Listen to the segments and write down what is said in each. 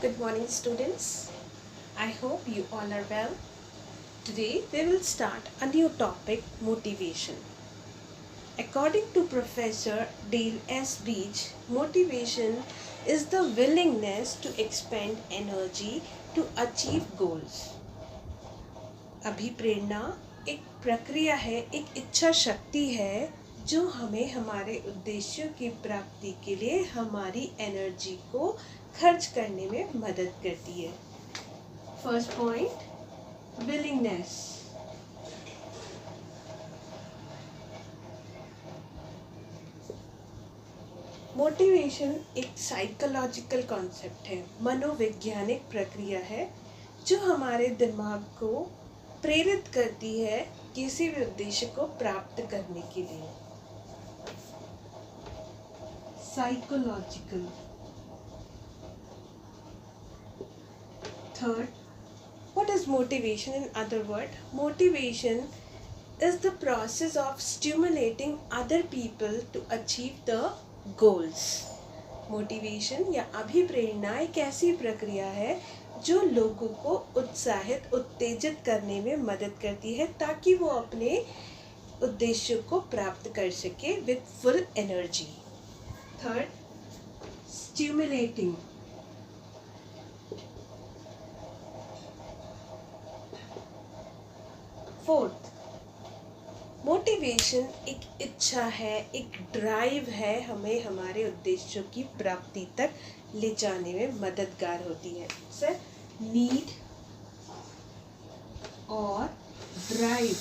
Good morning, students. I hope you all are well. Today we will start a new topic, motivation. According to Professor Dale S. Beach, motivation is the willingness to expend energy to achieve goals. अभिप्रेरणा एक प्रक्रिया है, एक इच्छा शक्ति है जो हमें हमारे उद्देश्यों की प्राप्ति के लिए हमारी एनर्जी को खर्च करने में मदद करती है. First point, willingness. मोटिवेशन एक साइकोलॉजिकल कॉन्सेप्ट है, मनोवैज्ञानिक प्रक्रिया है जो हमारे दिमाग को प्रेरित करती है किसी भी उद्देश्य को प्राप्त करने के लिए. Psychological. Third, what is motivation? In other words, motivation is the process of stimulating other people to achieve the goals. Motivation या अभिप्रेरणा एक ऐसी प्रक्रिया है जो लोगों को उत्साहित, उत्तेजित करने में मदद करती है ताकि वो अपने उद्देश्यों को प्राप्त कर सके with full energy. Third, stimulating. Fourth, motivation एक इच्छा है, एक ड्राइव है, हमें हमारे उद्देश्यों की प्राप्ति तक ले जाने में मददगार होती है. सर, नीड और drive.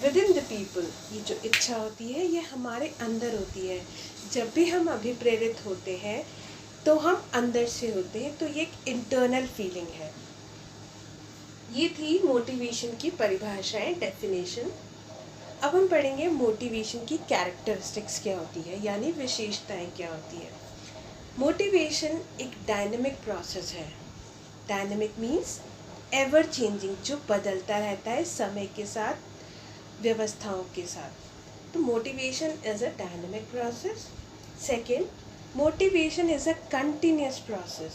With in the people, ये जो इच्छा होती है ये हमारे अंदर होती है. जब भी हम अभिप्रेरित होते हैं तो हम अंदर से होते हैं, तो ये एक इंटरनल फीलिंग है. ये थी मोटिवेशन की परिभाषाएं, डेफिनेशन. अब हम पढ़ेंगे मोटिवेशन की कैरेक्टरिस्टिक्स क्या होती है, यानी विशेषताएं क्या होती है. मोटिवेशन एक डायनेमिक प्रोसेस है. डायनेमिक मीन्स एवर चेंजिंग, जो बदलता रहता है समय के साथ, व्यवस्थाओं के साथ. तो motivation is a dynamic process. Second, motivation is a continuous process.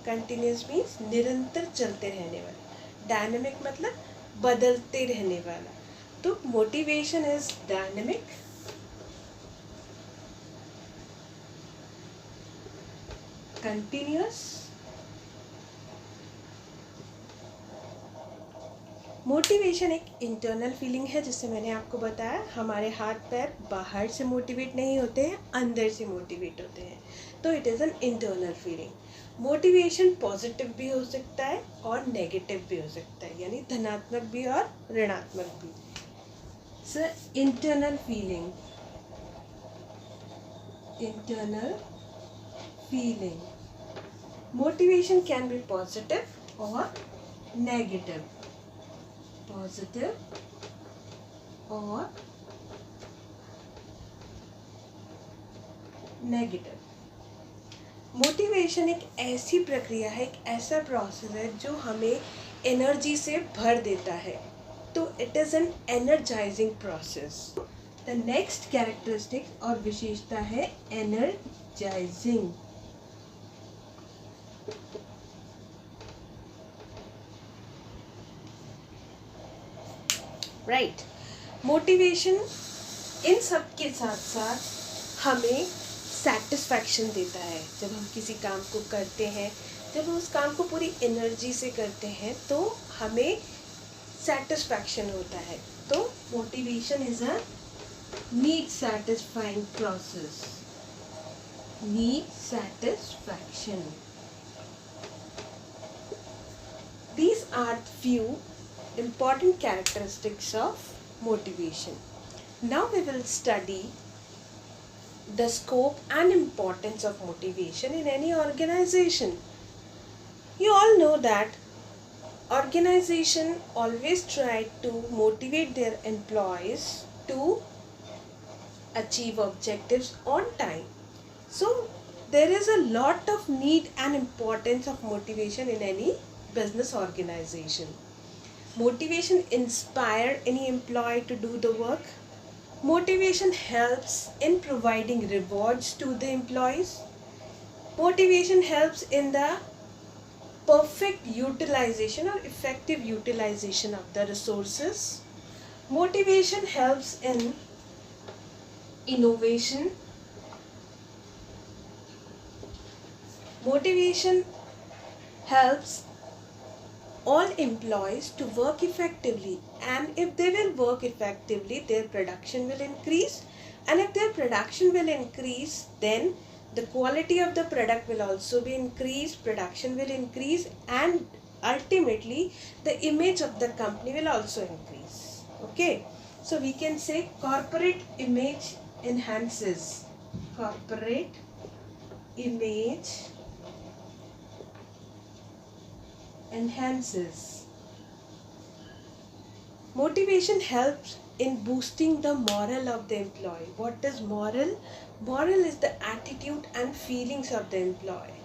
Continuous means निरंतर चलते रहने वाला. डायनेमिक मतलब बदलते रहने वाला. तो motivation is dynamic. Continuous. Motivation एक इंटरनल फीलिंग है, जिससे मैंने आपको बताया हमारे हाथ पैर बाहर से मोटिवेट नहीं होते हैं, अंदर से मोटिवेट होते हैं. तो it is an internal feeling. Motivation positive भी हो सकता है और नेगेटिव भी हो सकता है, यानी धनात्मक भी और ऋणात्मक भी. Sir, internal feeling. Internal feeling. Motivation can be positive और नेगेटिव. पॉजिटिव और नेगेटिव. मोटिवेशन एक ऐसी प्रक्रिया है, एक ऐसा प्रोसेस है जो हमें एनर्जी से भर देता है. तो it is an energising process. The next characteristic और विशेषता है एनर्जाइजिंग. राइट. मोटिवेशन इन सब के साथ साथ हमें सेटिस्फैक्शन देता है. जब हम किसी काम को करते हैं, जब हम उस काम को पूरी एनर्जी से करते हैं तो हमें सेटिस्फैक्शन होता है. तो motivation is a need satisfying process. Need satisfaction. These are few important characteristics of motivation. Now we will study the scope and importance of motivation in any organization. You all know that organization always try to motivate their employees to achieve objectives on time. So there is a lot of need and importance of motivation in any business organization. Motivation inspire any employee to do the work. Motivation helps in providing rewards to the employees. Motivation helps in the perfect utilization or effective utilization of the resources. Motivation helps in innovation. Motivation helps all employees to work effectively, and if they will work effectively, their production will increase, and if their production will increase, then the quality of the product will also be increased, production will increase, and ultimately the image of the company will also increase. Okay, so we can say corporate image enhances. Corporate image enhances. Motivation helps in boosting the morale of the employee. What is moral? Moral is the attitude and feelings of the employee.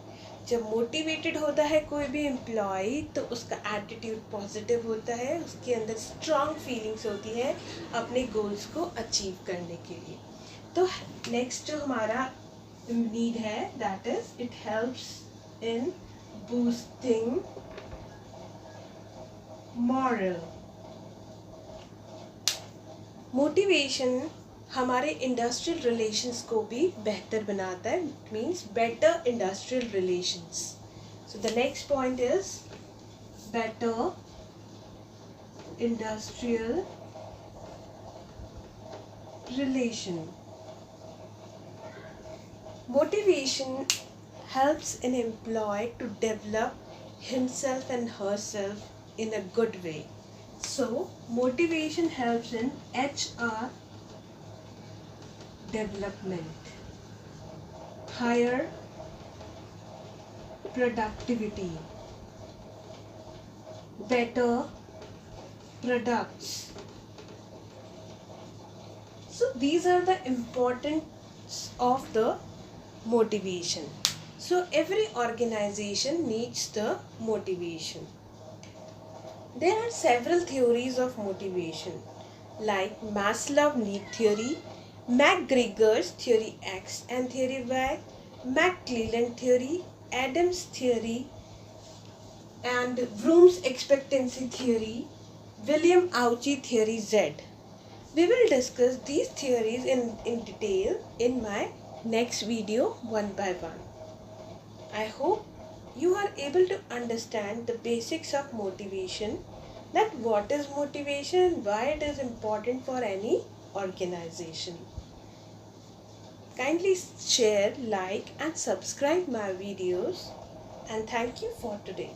जब motivated होता है कोई भी employ तो उसका attitude positive होता है, उसके अंदर स्ट्रॉन्ग फीलिंग्स होती है अपने गोल्स को अचीव करने के लिए. तो नेक्स्ट जो हमारा नीड है that is it helps in boosting moral. Motivation हमारे इंडस्ट्रियल रिलेशंस को भी बेहतर बनाता है. It means better industrial relations. So the next point is better industrial relation. Motivation helps an employee to develop himself and herself in a good way. So, motivation helps in HR development, higher productivity, better products. So, these are the importance of the motivation. So every organization needs the motivation. There are several theories of motivation like Maslow need theory, McGregor's theory X and theory Y, McClelland theory, Adams theory, and Vroom's expectancy theory, William Auchi theory Z. We will discuss these theories in detail in my next video one by one. I hope you are able to understand the basics of motivation, that what is motivation and why it is important for any organization. Kindly share, like and subscribe my videos, and thank you for today.